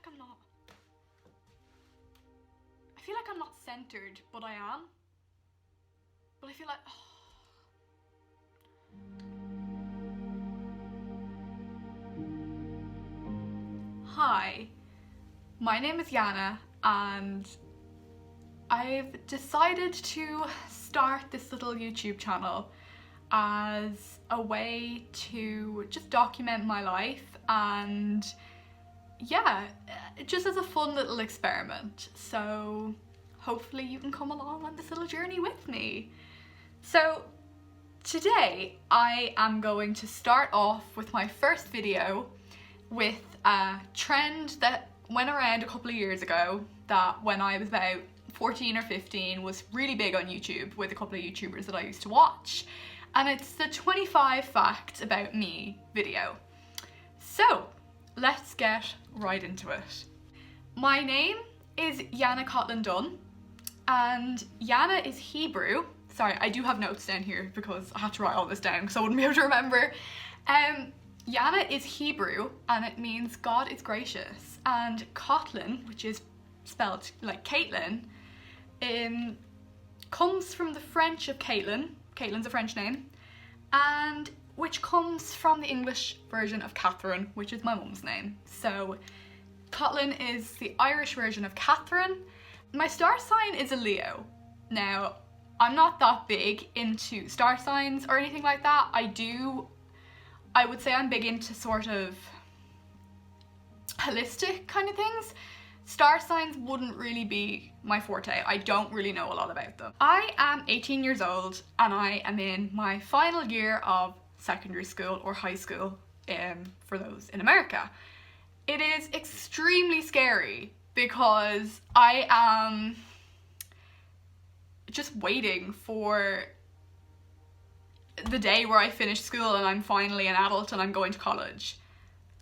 like I'm not. I feel like I'm not centered, but I am. But I feel like. Hi, my name is Yana, and I've decided to start this little YouTube channel as a way to just document my life and yeah, just as a fun little experiment. So hopefully you can come along on this little journey with me. So today I am going to start off with my first video with a trend that went around a couple of years ago, that when I was about 14 or 15 was really big on YouTube with a couple of YouTubers that I used to watch. And it's the 25 facts about me video. So let's get right into it. My name is Yana Cotlin Dunn, and Yana is Hebrew. Sorry, I do have notes down here because I had to write all this down because I wouldn't be able to remember. Yana is Hebrew and it means God is gracious, and Cotlin, which is spelled like Caitlin, comes from the French of Caitlin. Caitlin's a French name, and which comes from the English version of Catherine, which is my mum's name. So Cotlin is the Irish version of Catherine. My star sign is a Leo. Now, I'm not that big into star signs or anything like that. I would say I'm big into sort of holistic kind of things. Star signs wouldn't really be my forte. I don't really know a lot about them. I am 18 years old and I am in my final year of secondary school or high school for those in America. It is extremely scary because I am just waiting for the day where I finish school and I'm finally an adult and I'm going to college.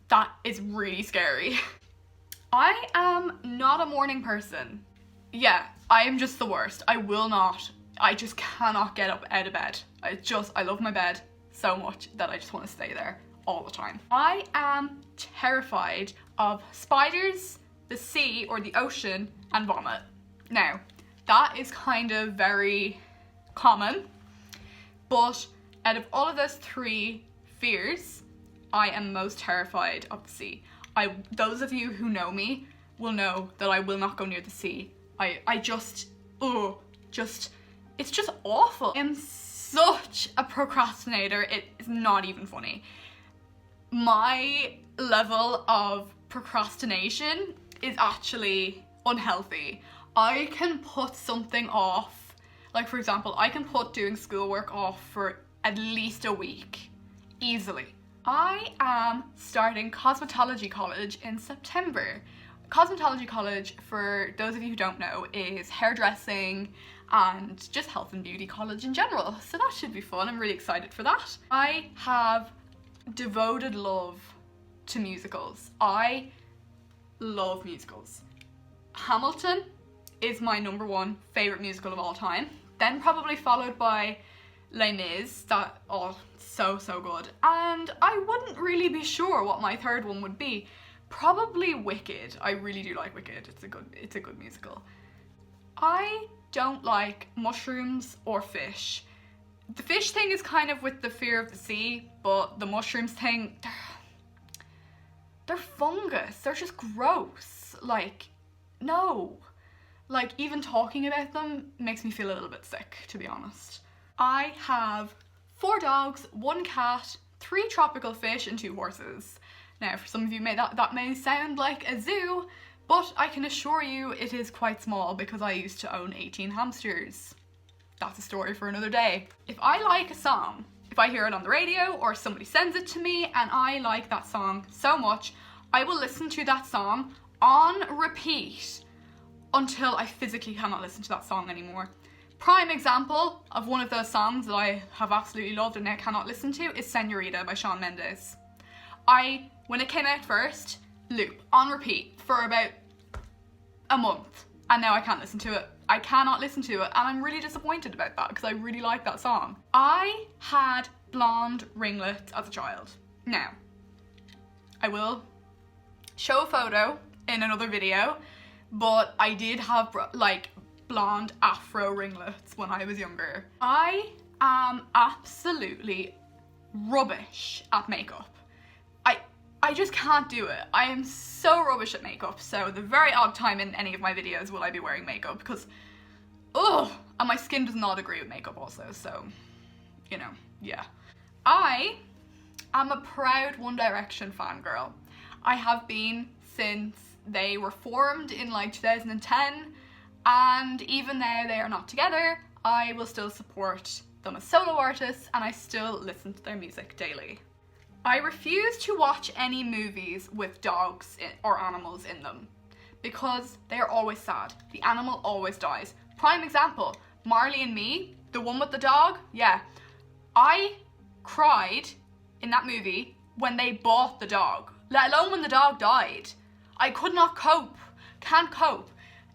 That is really scary. I am not a morning person. Yeah, I am just the worst. I just cannot get up out of bed. I love my bed so much that I just want to stay there all the time. I am terrified of spiders, the sea or the ocean, and vomit. Now, that is kind of very common, but out of all of those three fears, I am most terrified of the sea. Those of you who know me will know that I will not go near the sea. It's just awful. I'm such a procrastinator, it is not even funny. My level of procrastination is actually unhealthy. I can put something off, like for example, I can put doing schoolwork off for at least a week, easily. I am starting cosmetology college in September. Cosmetology college, for those of you who don't know, is hairdressing and just health and beauty college in general. So that should be fun. I'm really excited for that. I have devoted love to musicals. I love musicals. Hamilton is my #1 favorite musical of all time. Then probably followed by Les Mis, so good. And I wouldn't really be sure what my third one would be. Probably Wicked. I really do like Wicked. It's a good musical. I don't like mushrooms or fish. The fish thing is kind of with the fear of the sea, but the mushrooms thing, they're fungus. They're just gross. Like, no. Like, even talking about them makes me feel a little bit sick, to be honest. I have 4 dogs, 1 cat, 3 tropical fish, and 2 horses. Now, for some of you, that may sound like a zoo, but I can assure you it is quite small because I used to own 18 hamsters. That's a story for another day. If I like a song, if I hear it on the radio or somebody sends it to me and I like that song so much, I will listen to that song on repeat until I physically cannot listen to that song anymore. Prime example of one of those songs that I have absolutely loved and now cannot listen to is Senorita by Shawn Mendes. When it came out first, loop, on repeat, for about a month, and now I can't listen to it. I cannot listen to it, and I'm really disappointed about that because I really like that song. I had blonde ringlets as a child. Now, I will show a photo in another video, but I did have like blonde afro ringlets when I was younger. I am absolutely rubbish at makeup. I just can't do it. I am so rubbish at makeup, so the very odd time in any of my videos will I be wearing makeup because, ugh, and my skin does not agree with makeup also, so, you know, yeah. I am a proud One Direction fangirl. I have been since they were formed in like 2010, and even now they are not together, I will still support them as solo artists and I still listen to their music daily. I refuse to watch any movies with dogs or animals in them because they are always sad. The animal always dies. Prime example, Marley and Me, the one with the dog, yeah. I cried in that movie when they bought the dog, let alone when the dog died. I could not cope, can't cope.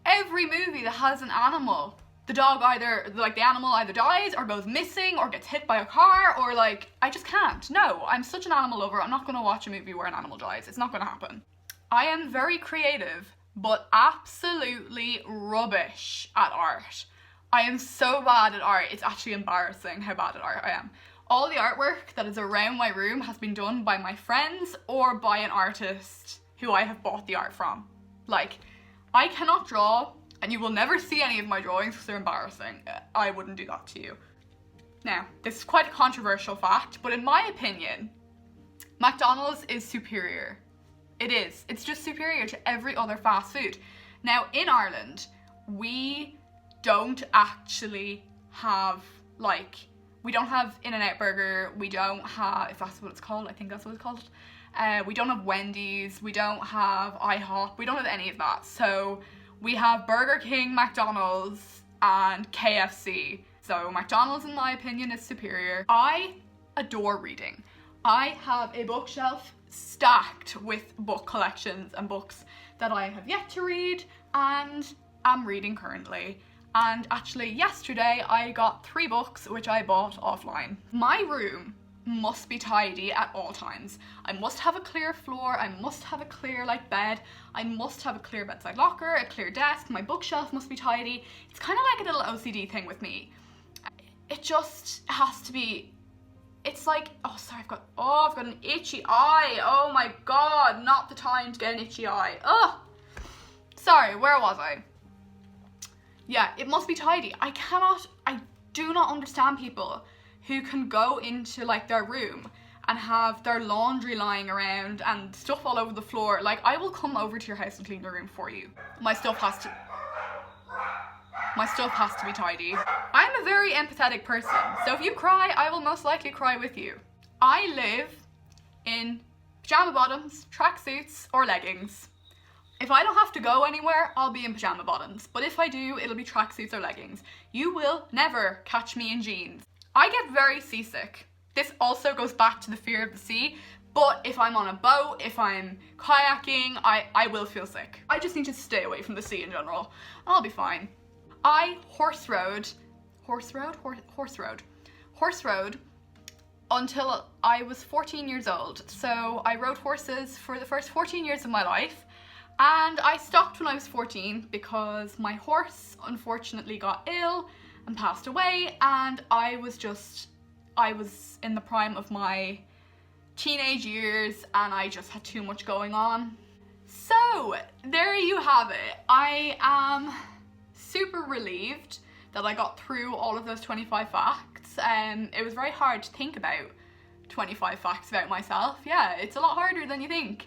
Every movie that has an animal, the dog either, like the animal either dies or goes missing or gets hit by a car or like, I just can't. No, I'm such an animal lover. I'm not gonna watch a movie where an animal dies. It's not gonna happen. I am very creative, but absolutely rubbish at art. I am so bad at art. It's actually embarrassing how bad at art I am. All the artwork that is around my room has been done by my friends or by an artist who I have bought the art from. Like, I cannot draw, and you will never see any of my drawings because they're embarrassing. I wouldn't do that to you. Now, this is quite a controversial fact, but in my opinion, McDonald's is superior. It is. It's just superior to every other fast food. Now, in Ireland, we don't actually have, like, we don't have In-N-Out Burger, we don't have, if that's what it's called, I think that's what it's called. We don't have Wendy's, we don't have IHOP, we don't have any of that. So we have Burger King, McDonald's, and KFC. So McDonald's, in my opinion, is superior. I adore reading. I have a bookshelf stacked with book collections and books that I have yet to read and am reading currently. And actually yesterday I got 3 books which I bought offline. My room must be tidy at all times. I must have a clear floor, I must have a clear like bed, I must have a clear bedside locker, a clear desk, my bookshelf must be tidy. It's kind of like a little OCD thing with me. It just has to be, it's like, oh sorry, I've got an itchy eye. Oh my god, not the time to get an itchy eye. Oh, sorry, where was I? Yeah, it must be tidy. I do not understand people who can go into like their room and have their laundry lying around and stuff all over the floor. Like, I will come over to your house and clean your room for you. My stuff has to be tidy. I'm a very empathetic person, so if you cry, I will most likely cry with you. I live in pajama bottoms, tracksuits, or leggings. If I don't have to go anywhere, I'll be in pajama bottoms, but if I do, it'll be tracksuits or leggings. You will never catch me in jeans. I get very seasick. This also goes back to the fear of the sea, but if I'm on a boat, if I'm kayaking, I will feel sick. I just need to stay away from the sea in general, and I'll be fine. I horse rode until I was 14 years old. So I rode horses for the first 14 years of my life, and I stopped when I was 14 because my horse unfortunately got ill and passed away, and I was in the prime of my teenage years and I just had too much going on. So there you have it. I am super relieved that I got through all of those 25 facts. It was very hard to think about 25 facts about myself. Yeah, it's a lot harder than you think.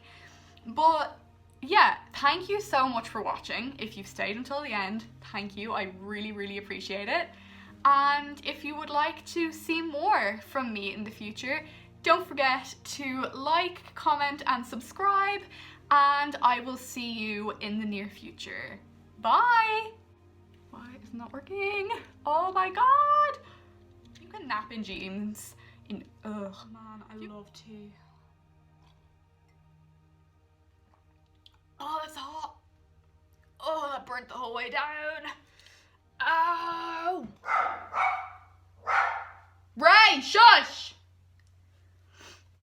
But yeah, thank you so much for watching. If you've stayed until the end, thank you. I really, really appreciate it. And if you would like to see more from me in the future, don't forget to like, comment, and subscribe, and I will see you in the near future. Bye! Why is it not working? Oh my god! You can nap in jeans. Ugh, man, I love tea. Oh, that's hot. Oh, that burnt the whole way down. Ow! Ray, shush!